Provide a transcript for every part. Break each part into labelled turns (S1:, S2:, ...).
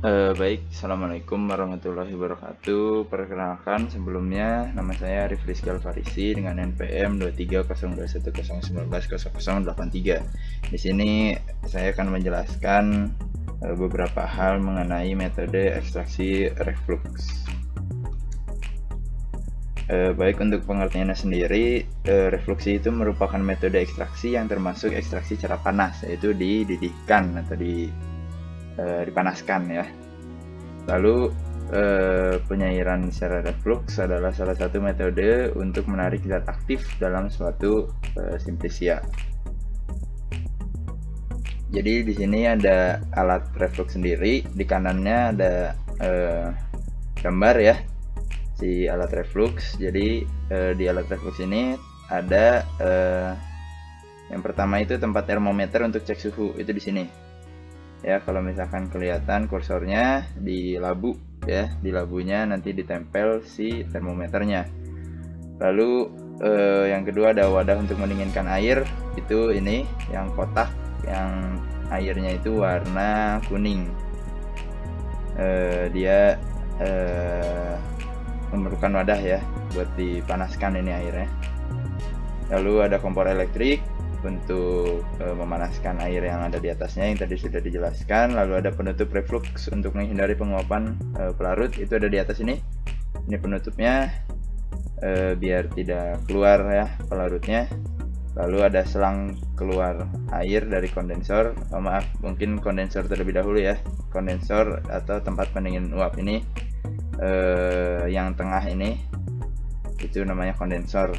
S1: Baik, Assalamualaikum warahmatullahi wabarakatuh. Perkenalkan, sebelumnya nama saya Arif Rizky Alfarisi dengan NPM 2302100190083. Di sini saya akan menjelaskan beberapa hal mengenai metode ekstraksi reflux. Baik, untuk pengertiannya sendiri, refluksi itu merupakan metode ekstraksi yang termasuk ekstraksi secara panas, yaitu dididihkan atau dipanaskan ya. Lalu penyairan secara reflux adalah salah satu metode untuk menarik zat aktif dalam suatu simplisia. Jadi di sini ada alat reflux sendiri, di kanannya ada gambar ya si alat reflux. Jadi di alat reflux ini ada yang pertama itu tempat termometer untuk cek suhu, itu di sini. Ya, kalau misalkan kelihatan kursornya di labu ya, di labunya nanti ditempel si termometernya. Lalu yang kedua ada wadah untuk mendinginkan air, itu ini yang kotak yang airnya itu warna kuning. Dia memerlukan wadah ya buat dipanaskan ini airnya. Lalu ada kompor elektrik untuk memanaskan air yang ada di atasnya yang tadi sudah dijelaskan. Lalu ada penutup reflux untuk menghindari penguapan pelarut, itu ada di atas ini. Ini penutupnya biar tidak keluar ya pelarutnya. Lalu ada selang keluar air dari kondensor. Maaf, mungkin kondensor terlebih dahulu ya. Kondensor atau tempat pendingin uap ini yang tengah ini itu namanya kondensor.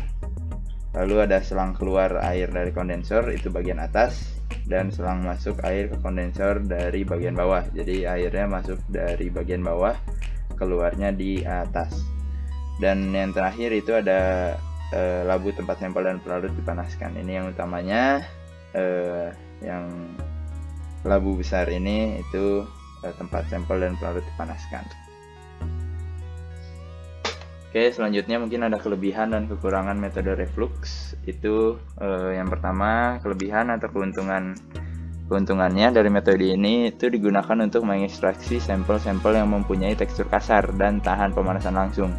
S1: Lalu ada selang keluar air dari kondensor, itu bagian atas, dan selang masuk air ke kondensor dari bagian bawah. Jadi airnya masuk dari bagian bawah, keluarnya di atas. Dan yang terakhir itu ada labu tempat sampel dan pelarut dipanaskan. Ini yang utamanya, yang labu besar ini itu tempat sampel dan pelarut dipanaskan. Oke, selanjutnya mungkin ada kelebihan dan kekurangan metode reflux. Itu yang pertama, kelebihan atau keuntungannya dari metode ini itu digunakan untuk mengekstraksi sampel-sampel yang mempunyai tekstur kasar dan tahan pemanasan langsung,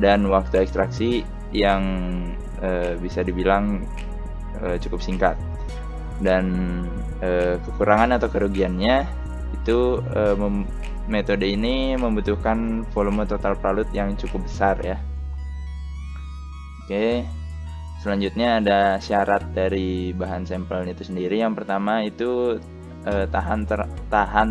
S1: dan waktu ekstraksi yang bisa dibilang cukup singkat. Dan kekurangan atau kerugiannya itu metode ini membutuhkan volume total pelarut yang cukup besar ya. Oke, selanjutnya ada syarat dari bahan sampel itu sendiri. Yang pertama itu tahan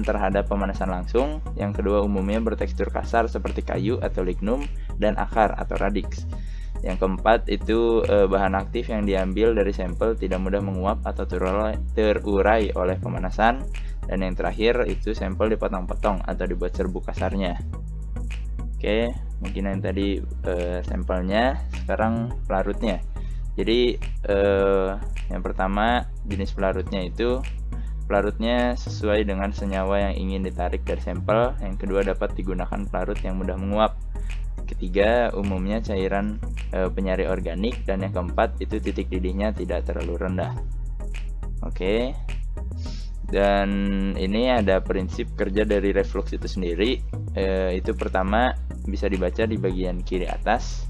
S1: terhadap pemanasan langsung. Yang kedua umumnya bertekstur kasar seperti kayu atau lignum dan akar atau radix. Yang keempat itu bahan aktif yang diambil dari sampel tidak mudah menguap atau terurai oleh pemanasan. Dan yang terakhir itu sampel dipotong-potong atau dibuat serbuk kasarnya. Oke, mungkin yang tadi sampelnya, sekarang pelarutnya. Jadi yang pertama jenis pelarutnya itu pelarutnya sesuai dengan senyawa yang ingin ditarik dari sampel. Yang kedua dapat digunakan pelarut yang mudah menguap. Ketiga umumnya cairan penyari organik. Dan yang keempat itu titik didihnya tidak terlalu rendah. Oke. Dan ini ada prinsip kerja dari reflux itu sendiri. Itu pertama bisa dibaca di bagian kiri atas.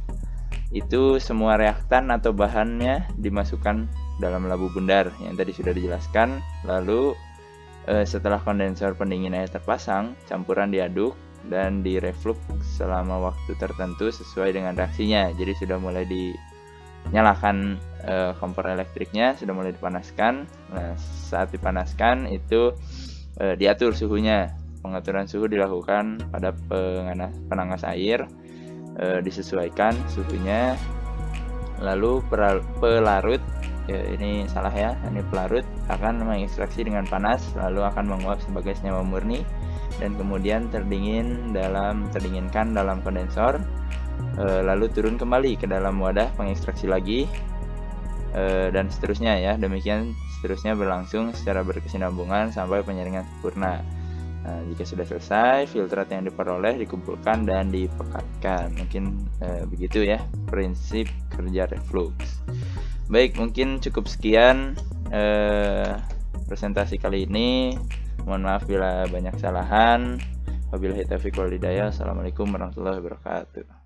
S1: Itu semua reaktan atau bahannya dimasukkan dalam labu bundar yang tadi sudah dijelaskan. Lalu setelah kondensor pendingin air terpasang, campuran diaduk dan direflux selama waktu tertentu sesuai dengan reaksinya. Jadi sudah mulai dinyalakan kompor elektriknya, sudah mulai dipanaskan. Nah, saat dipanaskan itu diatur suhunya. Pengaturan suhu dilakukan pada penangas air, disesuaikan suhunya. Lalu pelarut, ini salah ya, ini pelarut akan mengekstraksi dengan panas, lalu akan menguap sebagai senyawa murni dan kemudian terdinginkan dalam kondensor, lalu turun kembali ke dalam wadah pengekstraksi lagi, dan seterusnya ya. Demikian seterusnya berlangsung secara berkesinambungan sampai penyaringan sempurna. Nah, jika sudah selesai, filtrat yang diperoleh dikumpulkan dan dipekatkan. Mungkin begitu ya prinsip kerja reflux. Baik, mungkin cukup sekian presentasi kali ini. Mohon maaf bila banyak kesalahan. Wabillahi taufiq wal hidayah. Assalamualaikum warahmatullahi wabarakatuh.